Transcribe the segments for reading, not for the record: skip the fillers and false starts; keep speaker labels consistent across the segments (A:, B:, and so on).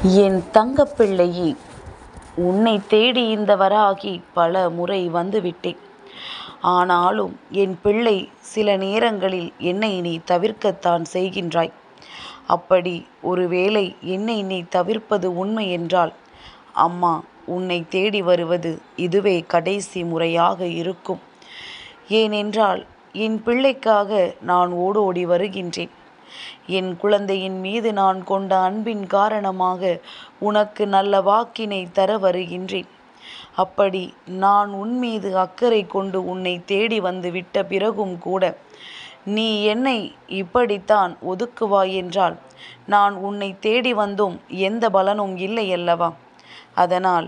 A: என் தங்கப்பிள்ளையே, உன்னை தேடி இந்த வராகி பல முறை வந்துவிட்டேன். ஆனாலும் என் பிள்ளை, சில நேரங்களில் என்னை நீ தவிர்க்கத்தான் செய்கின்றாய். அப்படி ஒருவேளை என்னை நீ தவிர்ப்பது உண்மை என்றால், அம்மா உன்னை தேடி வருவது இதுவே கடைசி முறையாக இருக்கும். ஏனென்றால் என் பிள்ளைக்காக நான் ஓடோடி வருகின்றேன். என் குழந்தையின் மீது நான் கொண்ட அன்பின் காரணமாக உனக்கு நல்ல வாக்கினை தர வருகின்றேன். அப்படி நான் உன்மீது அக்கறை கொண்டு உன்னை தேடி வந்து விட்ட பிறகும் கூட நீ என்னை இப்படித்தான் ஒதுக்குவாய் என்றால், நான் உன்னை தேடி வந்தும் எந்த பலனும் இல்லையல்லவா? அதனால்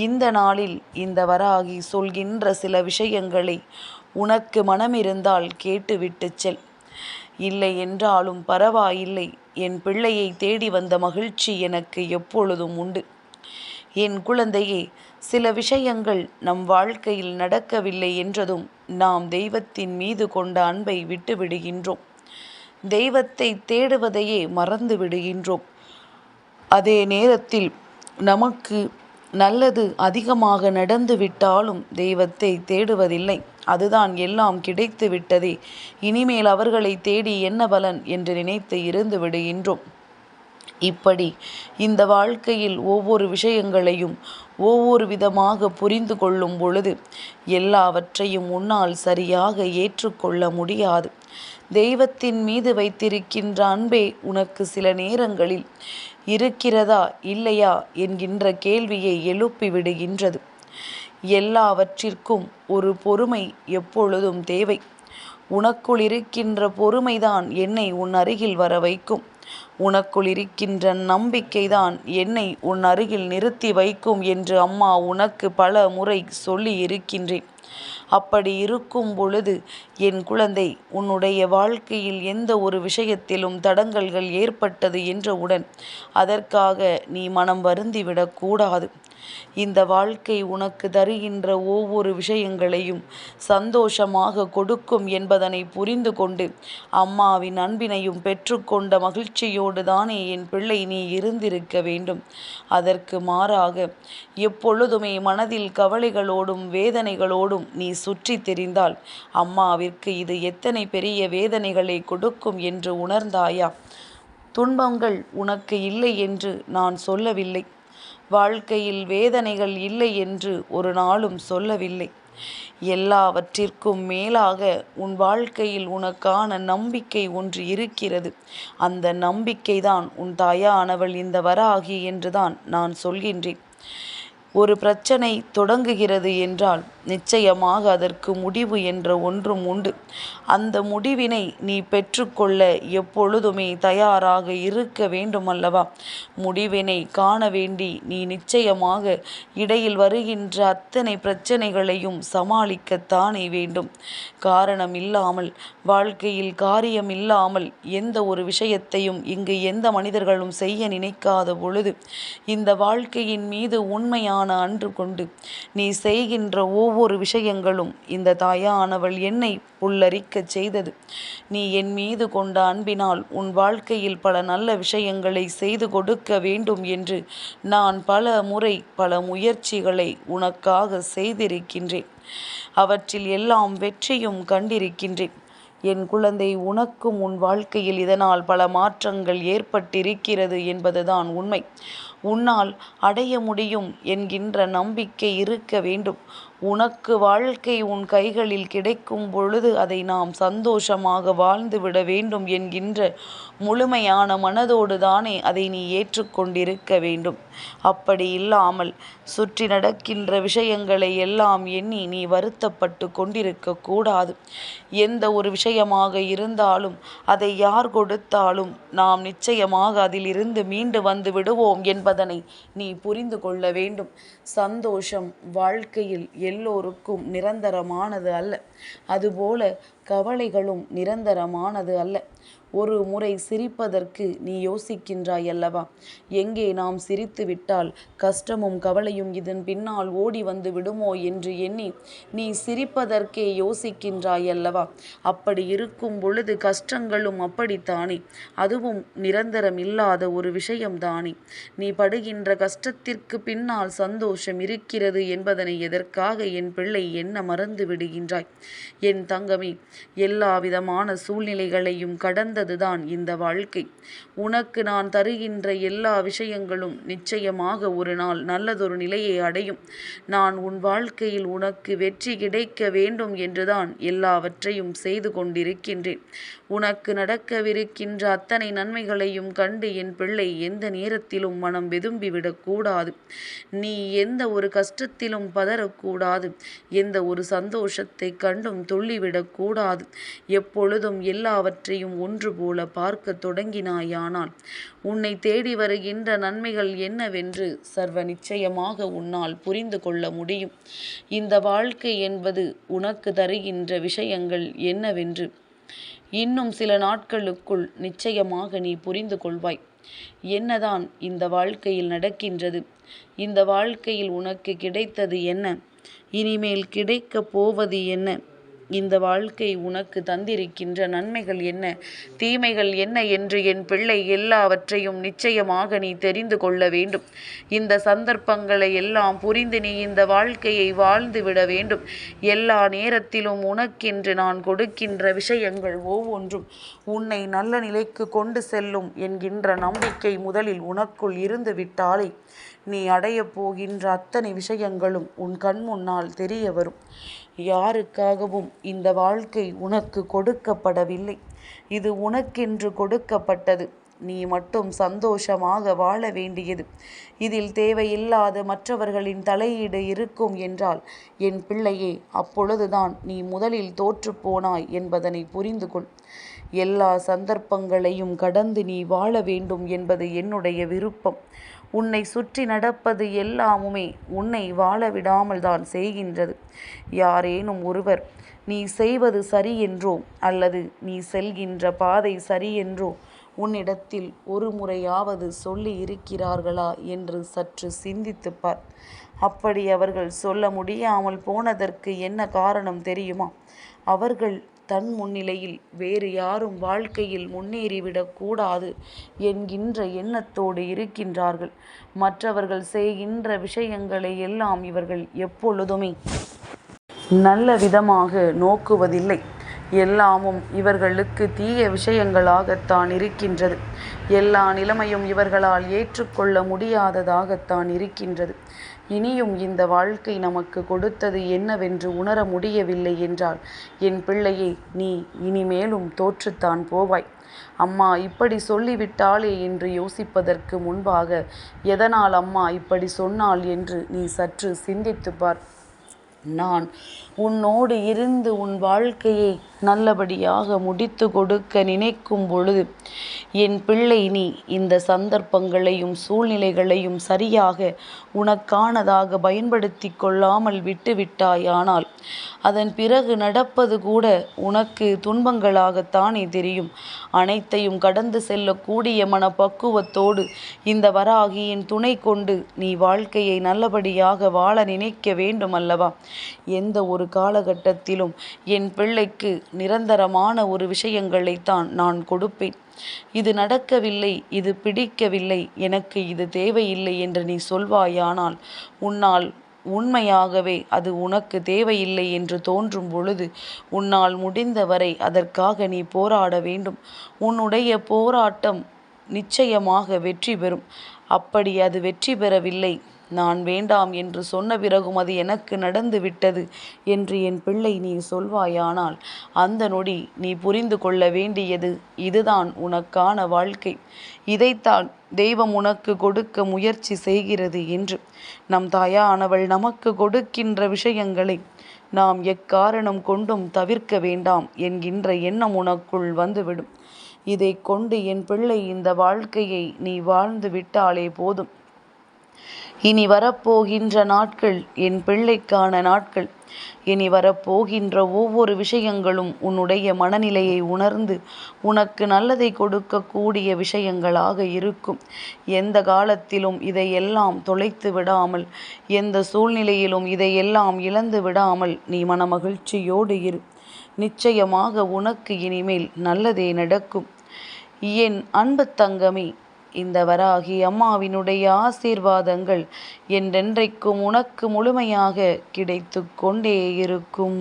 A: இந்த நாளில் இந்த வராகி சொல்கின்ற சில விஷயங்களை உனக்கு மனமிருந்தால் கேட்டுவிட்டு செல். இல்லை என்றாலும் பரவாயில்லை, என் பிள்ளையை தேடி வந்த மகிழ்ச்சி எனக்கு எப்பொழுதும் உண்டு. என் குழந்தையே, சில விஷயங்கள் நம் வாழ்க்கையில் நடக்கவில்லை என்றதும் நாம் தெய்வத்தின் மீது கொண்ட அன்பை விட்டு விடுகின்றோம். தெய்வத்தை தேடுவதையே மறந்து விடுகின்றோம். அதே நேரத்தில் நமக்கு நல்லது அதிகமாக நடந்துவிட்டாலும் தெய்வத்தை தேடுவதில்லை. அதுதான் எல்லாம் கிடைத்து விட்டதே, இனிமேல் அவர்களை தேடி என்ன பலன் என்று நினைத்து இருந்து விடுகின்றோம். இப்படி இந்த வாழ்க்கையில் ஒவ்வொரு விஷயங்களையும் ஒவ்வொரு விதமாக புரிந்து கொள்ளும் பொழுது எல்லாவற்றையும் உன்னால் சரியாக ஏற்றுக்கொள்ள முடியாது. தெய்வத்தின் மீது வைத்திருக்கின்ற அன்பே உனக்கு சில நேரங்களில் இருக்கிறதா இல்லையா என்கின்ற கேள்வியை எழுப்பி விடுகின்றது. எல்லாவற்றிற்கும் ஒரு பொறுமை எப்பொழுதும் தேவை. உனக்குள் இருக்கின்ற பொறுமைதான் என்னை உன் அருகில் வர வைக்கும். உனக்குள் இருக்கின்ற நம்பிக்கைதான் என்னை உன் அருகில் நிறுத்தி வைக்கும் என்று அம்மா உனக்கு பல முறை சொல்லி இருக்கின்றேன். அப்படி இருக்கும் பொழுது என் குழந்தை, உன்னுடைய வாழ்க்கையில் எந்த ஒரு விஷயத்திலும் தடங்கல்கள் ஏற்பட்டது என்றவுடன் அதற்காக நீ மனம் வருந்திவிடக்கூடாது. இந்த வாழ்க்கை உனக்கு தருகின்ற ஒவ்வொரு விஷயங்களையும் சந்தோஷமாக கொடுக்கும் என்பதனை புரிந்து கொண்டு அம்மாவின் அன்பினையும் பெற்றுக்கொண்ட மகிழ்ச்சியோடு தானே என் பிள்ளை நீ இருந்திருக்க வேண்டும். அதற்கு மாறாக எப்பொழுதுமே மனதில் கவலைகளோடும் வேதனைகளோடும் நீ சுற்றி தெரிந்தால் அம்மாவிற்கு இது எத்தனை பெரிய வேதனைகளை கொடுக்கும் என்று உணர்ந்தாயா? துன்பங்கள் உனக்கு இல்லை என்று நான் சொல்லவில்லை. வாழ்க்கையில் வேதனைகள் இல்லை என்று ஒரு நாளும் சொல்லவில்லை. எல்லாவற்றிற்கும் மேலாக உன் வாழ்க்கையில் உனக்கான நம்பிக்கை ஒன்று இருக்கிறது. அந்த நம்பிக்கைதான் உன் தாயானவள் இந்த வராகி என்றுதான் நான் சொல்கின்றேன். ஒரு பிரச்சனை தொடங்குகிறது என்றால் நிச்சயமாக அதற்கு முடிவு என்ற ஒன்றும் உண்டு. அந்த முடிவினை நீ பெற்றுக்கொள்ள எப்பொழுதுமே தயாராக இருக்க வேண்டும் அல்லவா? முடிவினை காண வேண்டி நீ நிச்சயமாக இடையில் வருகின்ற அத்தனை பிரச்சனைகளையும் சமாளிக்கத்தானே வேண்டும். காரணம் இல்லாமல், வாழ்க்கையில் காரியம் இல்லாமல் எந்த ஒரு விஷயத்தையும் இங்கு எந்த மனிதர்களும் செய்ய நினைக்காத பொழுது இந்த வாழ்க்கையின் மீது உண்மையான அன்று கொண்டு நீ செய்கின்ற ஒவ்வொரு விஷயங்களும் இந்த தாயானவள் என்னை புல்லரிக்கச் செய்தது. நீ என் மீது கொண்ட அன்பினால் உன் வாழ்க்கையில் பல நல்ல விஷயங்களை செய்து கொடுக்க வேண்டும் என்று நான் பல முறை பல முயற்சிகளை உனக்காக செய்திருக்கின்றேன். அவற்றில் எல்லாம் வெற்றியும் கண்டிருக்கின்றேன். என் குழந்தை, உனக்கும் உன் வாழ்க்கையில் இதனால் பல மாற்றங்கள் ஏற்பட்டிருக்கிறது என்பதுதான் உண்மை. உன்னால் அடைய முடியும் என்கின்ற நம்பிக்கை இருக்க வேண்டும். உனக்கு வாழ்க்கை உன் கைகளில் கிடைக்கும் பொழுது அதை நாம் சந்தோஷமாக வாழ்ந்துவிட வேண்டும் என்கின்ற முழுமையான மனதோடு தானே அதை நீ ஏற்றுக்கொண்டிருக்க வேண்டும். அப்படி இல்லாமல் சுற்றி நடக்கின்ற விஷயங்களை எல்லாம் எண்ணி நீ வருத்தப்பட்டு கொண்டிருக்க கூடாது. எந்த ஒரு விஷயமாக இருந்தாலும் அதை யார் கொடுத்தாலும் நாம் நிச்சயமாக அதிலிருந்து மீண்டு வந்து விடுவோம் என்பதனை நீ புரிந்து கொள்ள வேண்டும். சந்தோஷம் வாழ்க்கையில் எல்லோருக்கும் நிரந்தரமானது அல்ல. அதுபோல கவலைகளும் நிரந்தரமானது அல்ல. ஒரு முறை சிரிப்பதற்கு நீ யோசிக்கின்றாய் அல்லவா? எங்கே நாம் சிரித்து விட்டால் கஷ்டமும் கவலையும் இதன் பின்னால் ஓடி வந்து விடுமோ என்று எண்ணி நீ சிரிப்பதற்கே யோசிக்கின்றாய் அல்லவா? அப்படி இருக்கும் பொழுது கஷ்டங்களும் அப்படித்தானே? அதுவும் நிரந்தரம் இல்லாத ஒரு விஷயம்தானே? நீ படுகின்ற கஷ்டத்திற்கு பின்னால் சந்தோஷம் இருக்கிறது என்பதனை எதற்காக என் பிள்ளை என்ன மறந்து விடுகின்றாய்? என் தங்கமே, எல்லா விதமான சூழ்நிலைகளையும் கடந்ததுதான் இந்த வாழ்க்கை. உனக்கு நான் தருகின்ற எல்லா விஷயங்களும் நிச்சயமாக ஒரு நாள் நல்லதொரு நிலையை அடையும். நான் உன் வாழ்க்கையில் உனக்கு வெற்றி கிடைக்க வேண்டும் என்றுதான் எல்லாவற்றையும் செய்து கொண்டிருக்கின்றேன். உனக்கு நடக்கவிருக்கின்ற அத்தனை நன்மைகளையும் கண்டு என் பிள்ளை எந்த நேரத்திலும் மனம் வெதும்பிவிடக்கூடாது. நீ எந்த ஒரு கஷ்டத்திலும் பதறக்கூடாது. எந்த ஒரு சந்தோஷத்தை கண்டும் துள்ளிவிடக்கூடாது. எப்பொழுதும் எல்லாவற்றையும் ஒன்று போல பார்க்க தொடங்கினாயானால் உன்னை தேடி வருகின்ற நன்மைகள் என்னவென்று சர்வ நிச்சயமாக உன்னால் புரிந்து கொள்ள முடியும். இந்த வாழ்க்கை என்பது உனக்கு தருகின்ற விஷயங்கள் என்னவென்று இன்னும் சில நாட்களுக்குள் நிச்சயமாக நீ புரிந்து கொள்வாய். என்னதான் இந்த வாழ்க்கையில் நடக்கின்றது? இந்த வாழ்க்கையில் உனக்கு கிடைத்தது என்ன? இனிமேல் கிடைக்கப் போவது என்ன? இந்த வாழ்க்கை உனக்கு தந்திருக்கின்ற நன்மைகள் என்ன, தீமைகள் என்ன என்று என் பிள்ளை எல்லாவற்றையும் நிச்சயமாக நீ தெரிந்து கொள்ள வேண்டும். இந்த சந்தர்ப்பங்களை எல்லாம் புரிந்து நீ இந்த வாழ்க்கையை வாழ்ந்து விட வேண்டும். எல்லா நேரத்திலும் உனக்கென்று நான் கொடுக்கின்ற விஷயங்கள் ஒவ்வொன்றும் உன்னை நல்ல நிலைக்கு கொண்டு செல்லும் என்கின்ற நம்பிக்கை முதலில் உனக்குள் இருந்து விட்டாலே நீ அடையப் போகின்ற அத்தனை விஷயங்களும் உன் கண் முன்னால் தெரிய வரும். யாருக்காகவும் இந்த வாழ்க்கை உனக்கு கொடுக்கப்படவில்லை. இது உனக்கென்று கொடுக்கப்பட்டது. நீ மட்டும் சந்தோஷமாக வாழ வேண்டியது. இதில் தேவையில்லாத மற்றவர்களின் தலையீடு இருக்கும் என்றால் என் பிள்ளையே, அப்பொழுதுதான் நீ முதலில் தோற்றுப்போனாய் என்பதனை புரிந்து கொள். எல்லா சந்தர்ப்பங்களையும் கடந்து நீ வாழ வேண்டும் என்பது என்னுடைய விருப்பம். உன்னை சுற்றி நடப்பது எல்லாமுமே உன்னை வாழ விடாமல் தான் செய்கின்றது. யாரேனும் ஒருவர் நீ செய்வது சரி என்றோ அல்லது நீ செல்கின்ற பாதை சரி என்றோ உன்னிடத்தில் ஒரு முறையாவது சொல்லி இருக்கிறார்களா என்று சற்று சிந்தித்துப் பார். அப்படி அவர்கள் சொல்ல முடியாமல் போனதற்கு என்ன காரணம் தெரியுமா? அவர்கள் தன் முன்னிலையில் வேறு யாரும் வாழ்க்கையில் முன்னேறிவிடக் கூடாது என்கின்ற எண்ணத்தோடு இருக்கின்றார்கள். மற்றவர்கள் செய்கின்ற விஷயங்களை எல்லாம் இவர்கள் எப்பொழுதுமே நல்ல விதமாக நோக்குவதில்லை. எல்லாமும் இவர்களுக்கு தீய விஷயங்களாகத்தான் இருக்கின்றது. எல்லா நிலைமையும் இவர்களால் ஏற்றுக்கொள்ள முடியாததாகத்தான் இருக்கின்றது. இனியும் இந்த வாழ்க்கை நமக்கு கொடுத்தது என்னவென்று உணர முடியவில்லை என்றால் என் பிள்ளையே, நீ இனிமேலும் தோற்றுத்தான் போவாய். அம்மா இப்படி சொல்லிவிட்டாளே என்று யோசிப்பதற்கு முன்பாக எதனால் அம்மா இப்படி சொன்னாள் என்று நீ சற்று சிந்தித்து பார். நான் உன்னோடு இருந்து உன் வாழ்க்கையை நல்லபடியாக முடித்து கொடுக்க நினைக்கும் பொழுது என் பிள்ளை, நீ இந்த சந்தர்ப்பங்களையும் சூழ்நிலைகளையும் சரியாக உனக்கானதாக பயன்படுத்தி கொள்ளாமல் விட்டுவிட்டாயானால் அதன் பிறகு நடப்பது கூட உனக்கு துன்பங்களாகத்தானே தெரியும். அனைத்தையும் கடந்து செல்லக்கூடிய மனப்பக்குவத்தோடு இந்த வராகியின் துணை கொண்டு நீ வாழ்க்கையை நல்லபடியாக வாழ நினைக்க வேண்டும் அல்லவா? எந்த ஒரு காலகட்டத்திலும் என் பிள்ளைக்கு நிரந்தரமான ஒரு விஷயங்களைத்தான் நான் கொடுப்பேன். இது நடக்கவில்லை, இது பிடிக்கவில்லை, எனக்கு இது தேவையில்லை என்று நீ சொல்வாயானால் உன்னால் உண்மையாகவே அது உனக்கு தேவையில்லை என்று தோன்றும் பொழுது உன்னால் முடிந்தவரை அதற்காக நீ போராட வேண்டும். உன்னுடைய போராட்டம் நிச்சயமாக வெற்றி பெறும். அப்படி அது வெற்றி பெறவில்லை, நான் வேண்டாம் என்று சொன்ன பிறகும் அது எனக்கு நடந்து விட்டது என்று என் பிள்ளை நீ சொல்வாயானால் அந்த நொடி நீ புரிந்து கொள்ள வேண்டியது இதுதான் உனக்கான வாழ்க்கை. இதைத்தான் தெய்வம் உனக்கு கொடுக்க முயற்சி செய்கிறது என்று. நம் தாயானவள் நமக்கு கொடுக்கின்ற விஷயங்களை நாம் எக்காரணம் கொண்டும் தவிர்க்க வேண்டாம் என்கின்ற எண்ணம் உனக்குள் வந்துவிடும். இதை கொண்டு என் பிள்ளை இந்த வாழ்க்கையை நீ வாழ்ந்து விட்டாலே போதும். இனி வரப்போகின்ற நாட்கள் என் பிள்ளைக்கான நாட்கள். இனி வரப்போகின்ற ஒவ்வொரு விஷயங்களும் உன்னுடைய மனநிலையை உணர்ந்து உனக்கு நல்லதை கொடுக்கக்கூடிய விஷயங்களாக இருக்கும். எந்த காலத்திலும் இதையெல்லாம் தொலைத்து விடாமல், எந்த சூழ்நிலையிலும் இதையெல்லாம் இழந்து விடாமல் நீ மனமகிழ்ச்சியோடு இரு. நிச்சயமாக உனக்கு இனிமேல் நல்லதே நடக்கும். என் அன்பு தங்கமே, இந்த வராகி அம்மாவினுடைய ஆசீர்வாதங்கள் என்றென்றைக்கும் உனக்கு முழுமையாக கிடைத்து கொண்டே இருக்கும்.